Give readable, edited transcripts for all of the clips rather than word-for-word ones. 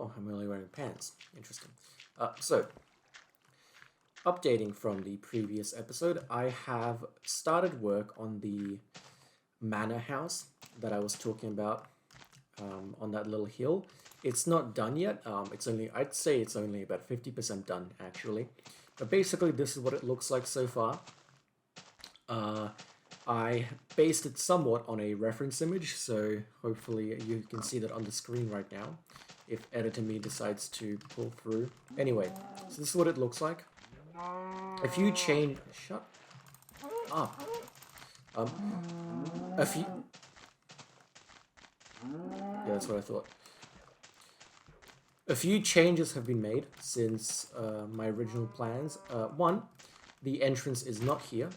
Oh, I'm only wearing pants. Interesting. So, updating from the previous episode, I have started work on the manor house that I was talking about on that little hill. It's not done yet. I'd say it's only about 50% done actually. But basically, this is what it looks like so far. I based it somewhat on a reference image, so hopefully you can see that on the screen right now, if Editor Me decides to pull through. Anyway, so this is what it looks like. If you change... Shut up. A few... Yeah, that's what I thought. A few changes have been made since my original plans. One, the entrance is not here.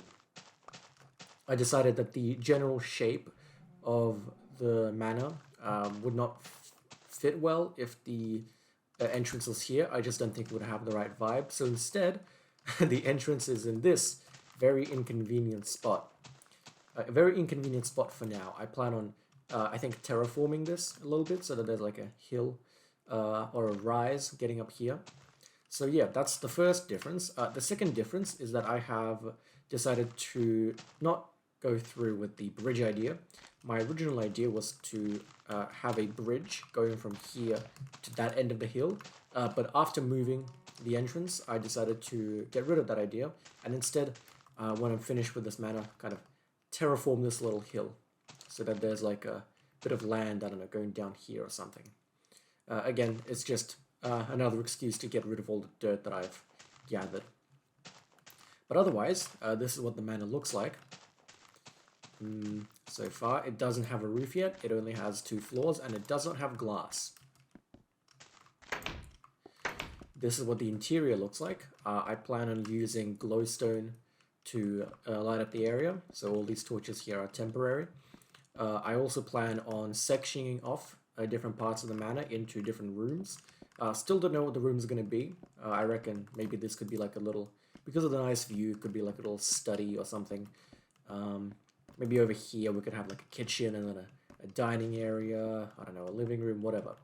I decided that the general shape of the manor would not fit well if the entrance was here. I just don't think it would have the right vibe. So instead, the entrance is in this very inconvenient spot. A very inconvenient spot for now. I plan on, I think, terraforming this a little bit so that there's like a hill or a rise getting up here. So yeah, that's the first difference. The second difference is that I have decided to not go through with the bridge idea. My original idea was to have a bridge going from here to that end of the hill, but after moving the entrance, I decided to get rid of that idea, and instead, when I'm finished with this manor, kind of terraform this little hill, so that there's like a bit of land, I don't know, going down here or something. Again, it's just another excuse to get rid of all the dirt that I've gathered. But otherwise, this is what the manor looks like. So far, it doesn't have a roof yet. It only has 2 floors, and it does not have glass. This is what the interior looks like. I plan on using glowstone to light up the area, so all these torches here are temporary. I also plan on sectioning off different parts of the manor into different rooms. Still don't know what the rooms are going to be. I reckon maybe this could be like a little, because of the nice view, it could be like a little study or something. Maybe over here we could have like a kitchen and then a dining area, I don't know, a living room, whatever.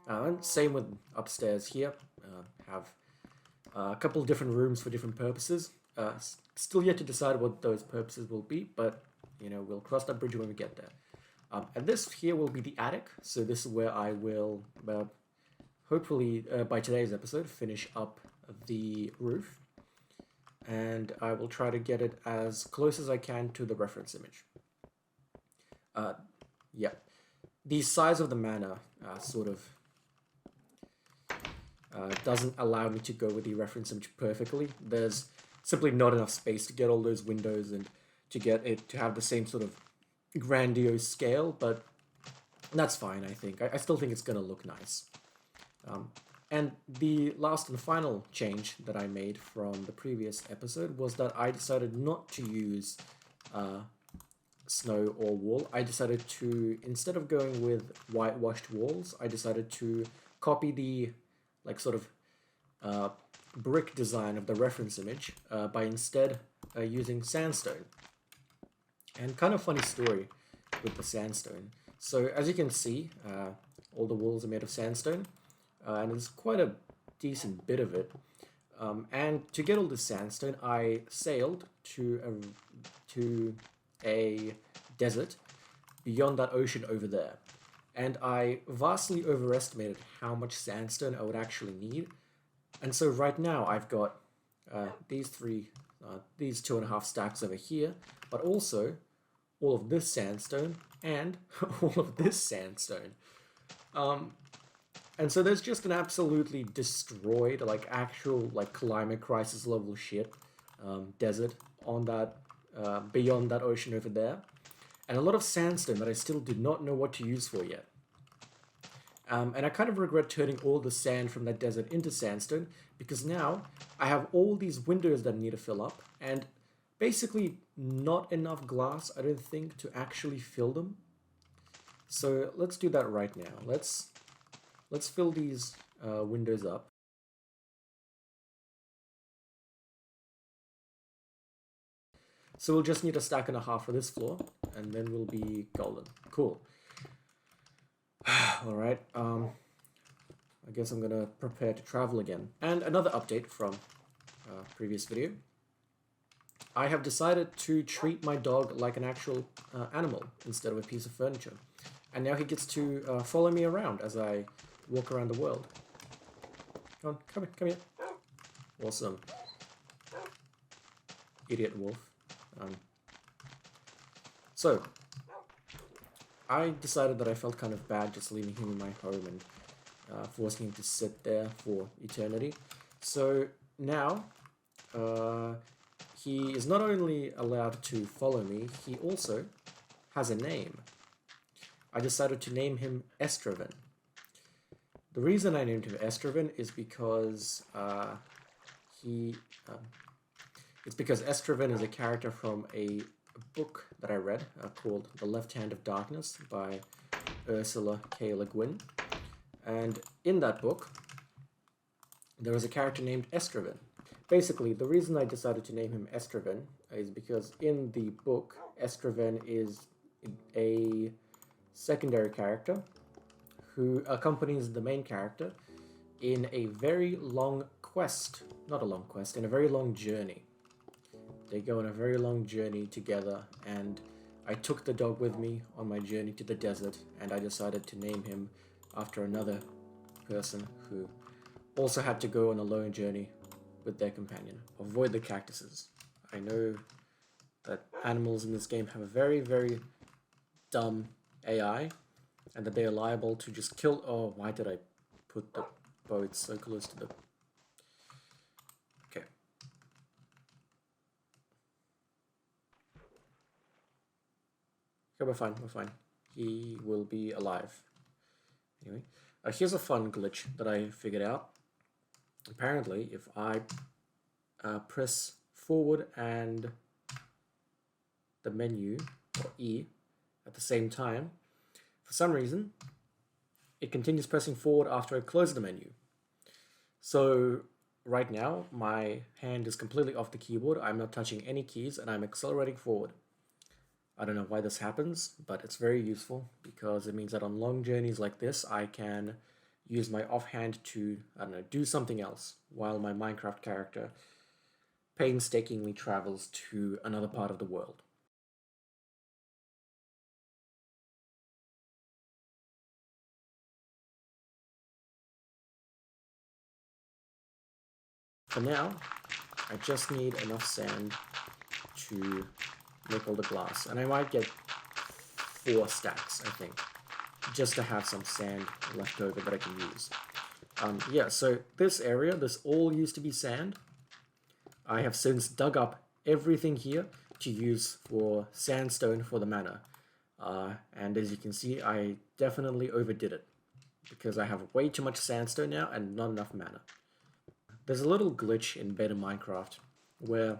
And same with upstairs here. Have a couple of different rooms for different purposes. Still yet to decide what those purposes will be, but you know, we'll cross that bridge when we get there. And this here will be the attic, so this is where I will, hopefully by today's episode, finish up the roof. And I will try to get it as close as I can to the reference image. Yeah, the size of the manor sort of doesn't allow me to go with the reference image perfectly. There's simply not enough space to get all those windows and to get it to have the same sort of grandiose scale, but that's fine, I think. I still think it's going to look nice. And the last and final change that I made from the previous episode was that I decided not to use snow or wool. I decided to, instead of going with whitewashed walls, I decided to copy the like sort of brick design of the reference image by instead using sandstone. And kind of funny story with the sandstone. So as you can see, all the walls are made of sandstone. And there's quite a decent bit of it. And to get all this sandstone, I sailed to a desert beyond that ocean over there. And I vastly overestimated how much sandstone I would actually need. And so right now I've got these 2.5 stacks over here, but also all of this sandstone and all of this sandstone. And so there's just an absolutely destroyed, like actual, like climate crisis level shit desert on that, beyond that ocean over there. And a lot of sandstone that I still do not know what to use for yet. And I kind of regret turning all the sand from that desert into sandstone, because now I have all these windows that I need to fill up, and basically not enough glass, I don't think, to actually fill them. So let's do that right now. Let's fill these windows up. So we'll just need a stack and a half for this floor, and then we'll be golden. Cool. All right. I guess I'm gonna prepare to travel again. And another update from previous video. I have decided to treat my dog like an actual animal instead of a piece of furniture. And now he gets to follow me around as I walk around the world. Come on, come here. Awesome. Idiot wolf. So, I decided that I felt kind of bad just leaving him in my home and forcing him to sit there for eternity. So now, he is not only allowed to follow me, he also has a name. I decided to name him Estraven. The reason I named him Estraven is because it's because Estraven is a character from a book that I read called The Left Hand of Darkness by Ursula K. Le Guin. And in that book, there was a character named Estraven. Basically, the reason I decided to name him Estraven is because in the book, Estraven is a secondary character who accompanies the main character in a very long quest. Not a long quest, in a very long journey. They go on a very long journey together, and I took the dog with me on my journey to the desert, and I decided to name him after another person who also had to go on a lone journey with their companion. Avoid the cactuses. I know that animals in this game have a very, very dumb AI, and that they are liable to just kill... Oh, why did I put the boat so close to the... Okay. Okay, we're fine. He will be alive. Anyway, here's a fun glitch that I figured out. Apparently, if I press forward and the menu, or E, at the same time, for some reason, it continues pressing forward after I close the menu. So right now, my hand is completely off the keyboard. I'm not touching any keys, and I'm accelerating forward. I don't know why this happens, but it's very useful because it means that on long journeys like this, I can use my offhand to, I don't know, do something else while my Minecraft character painstakingly travels to another part of the world. For now, I just need enough sand to make all the glass, and I might get 4 stacks, I think, just to have some sand left over that I can use. Yeah, so this area, this all used to be sand. I have since dug up everything here to use for sandstone for the manor. And as you can see, I definitely overdid it because I have way too much sandstone now and not enough mana. There's a little glitch in beta Minecraft where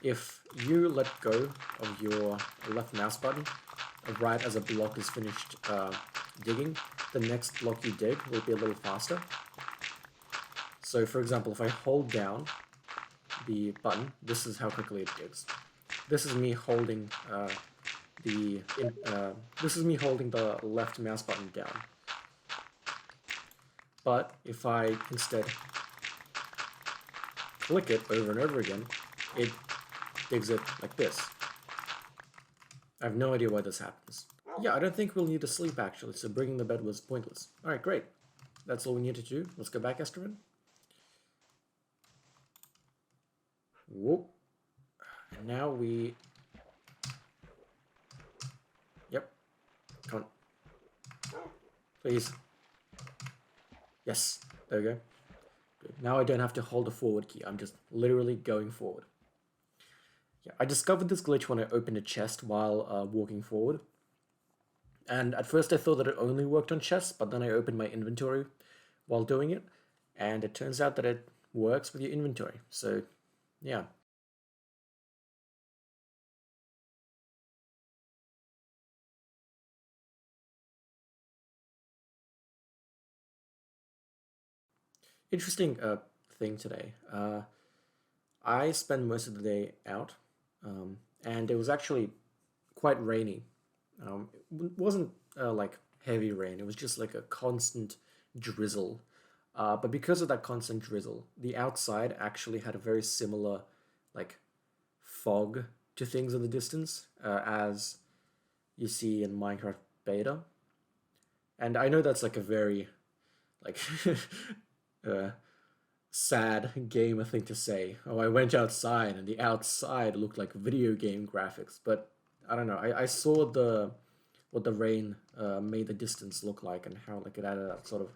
if you let go of your left mouse button right as a block is finished digging, the next block you dig will be a little faster. So for example, if I hold down the button, this is how quickly it digs. This is me holding the left mouse button down. But if I instead click it over and over again, it digs it like this. I have no idea why this happens. Yeah, I don't think we'll need to sleep actually, so bringing the bed was pointless. Alright, great. That's all we needed to do. Let's go back, Esterman. Whoop. And now we... Yep. Come on. Please. Yes. There we go. Good. Now I don't have to hold the forward key. I'm just literally going forward. Yeah, I discovered this glitch when I opened a chest while walking forward. And at first I thought that it only worked on chests, but then I opened my inventory while doing it. And it turns out that it works with your inventory. So, yeah. Interesting thing today. I spent most of the day out, and it was actually quite rainy. It wasn't like heavy rain. It was just like a constant drizzle. But because of that constant drizzle, the outside actually had a very similar, like, fog to things in the distance, as you see in Minecraft beta. And I know that's like a very, like, uh, sad gamer thing to say. Oh, I went outside and the outside looked like video game graphics. But I don't know. I saw what the rain made the distance look like, and how like it added that sort of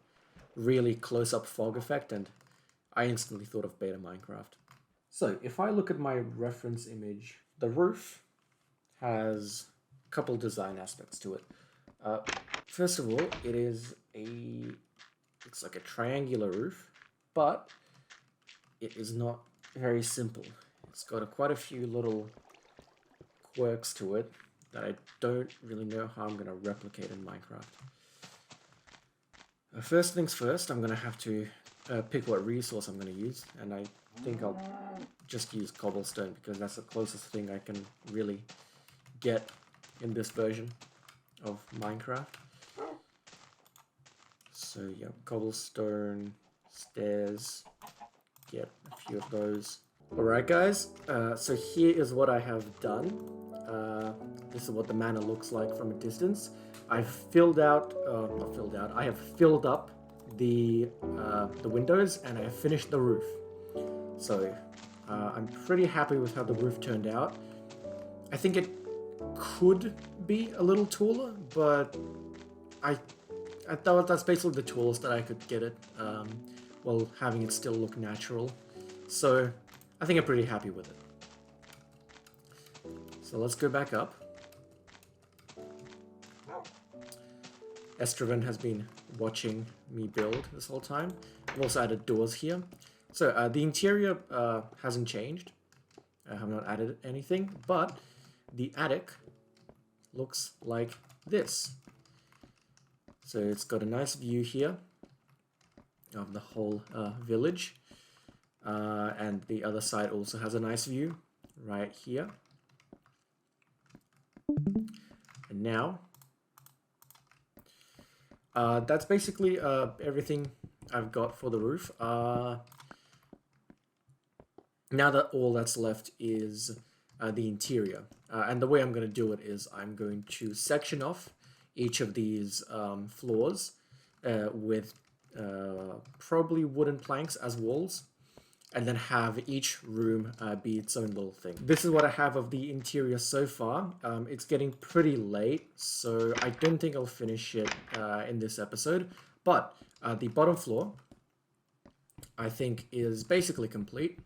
really close-up fog effect, and I instantly thought of beta Minecraft. So if I look at my reference image, the roof has a couple design aspects to it. Uh, First of all, it's like a triangular roof, but it is not very simple. It's got quite a few little quirks to it that I don't really know how I'm going to replicate in Minecraft. First things first, I'm going to have to pick what resource I'm going to use, and I think I'll just use cobblestone because that's the closest thing I can really get in this version of Minecraft. So yeah, cobblestone, stairs, get a few of those. Alright guys, so here is what I have done. This is what the manor looks like from a distance. I've filled out, not filled out, I have filled up the windows, and I have finished the roof. So I'm pretty happy with how the roof turned out. I think it could be a little taller, but I thought that's basically the tallest that I could get it, while having it still look natural. So I think I'm pretty happy with it. So let's go back up. Estraven has been watching me build this whole time. I've also added doors here. So the interior hasn't changed. I have not added anything, but the attic looks like this. So it's got a nice view here of the whole village. And the other side also has a nice view right here. And now, that's basically everything I've got for the roof. Now that all that's left is the interior. And the way I'm going to do it is I'm going to section off each of these floors with probably wooden planks as walls, and then have each room be its own little thing. This is what I have of the interior so far. It's getting pretty late, so I don't think I'll finish it in this episode, but the bottom floor, I think, is basically complete.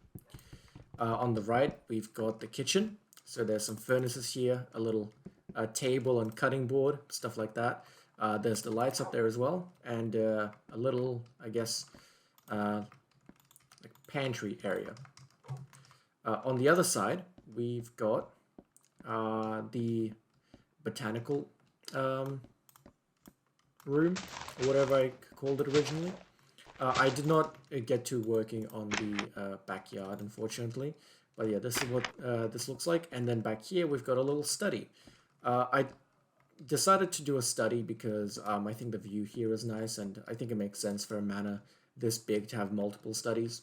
On the right, we've got the kitchen, so there's some furnaces here, a little table and cutting board, stuff like that. There's the lights up there as well, and a little, I guess, pantry area. On the other side, we've got the botanical room, or whatever I called it originally. I did not get to working on the backyard, unfortunately. But yeah, this is what this looks like. And then back here, we've got a little study. I decided to do a study because I think the view here is nice, and I think it makes sense for a manor this big to have multiple studies.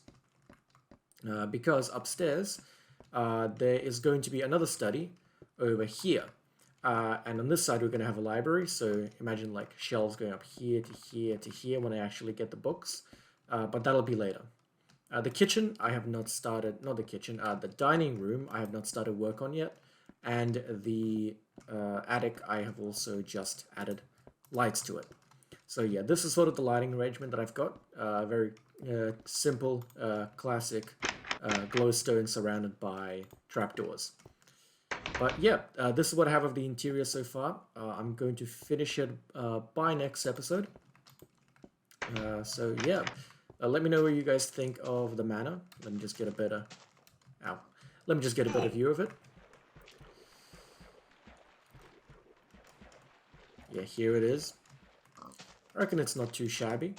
Because upstairs, there is going to be another study over here. And on this side, we're going to have a library. So imagine like shelves going up here to here to here when I actually get the books. But that'll be later. The kitchen, I have not started, not the kitchen, the dining room, I have not started work on yet. And the attic, I have also just added lights to it. So yeah, this is sort of the lighting arrangement that I've got. Very simple, classic glowstone surrounded by trapdoors. But yeah, this is what I have of the interior so far. I'm going to finish it by next episode. So yeah, let me know what you guys think of the manor. Let me just get a better... Ow. Let me just get a better view of it. Yeah, here it is. I reckon it's not too shabby.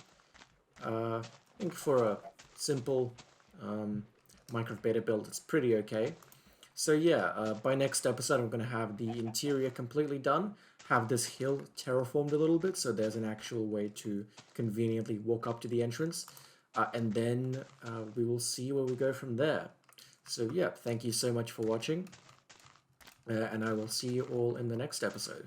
I think for a simple Minecraft beta build, it's pretty okay. So yeah, by next episode, I'm going to have the interior completely done. have this hill terraformed a little bit, so there's an actual way to conveniently walk up to the entrance, and then we will see where we go from there. So yeah, thank you so much for watching, and I will see you all in the next episode.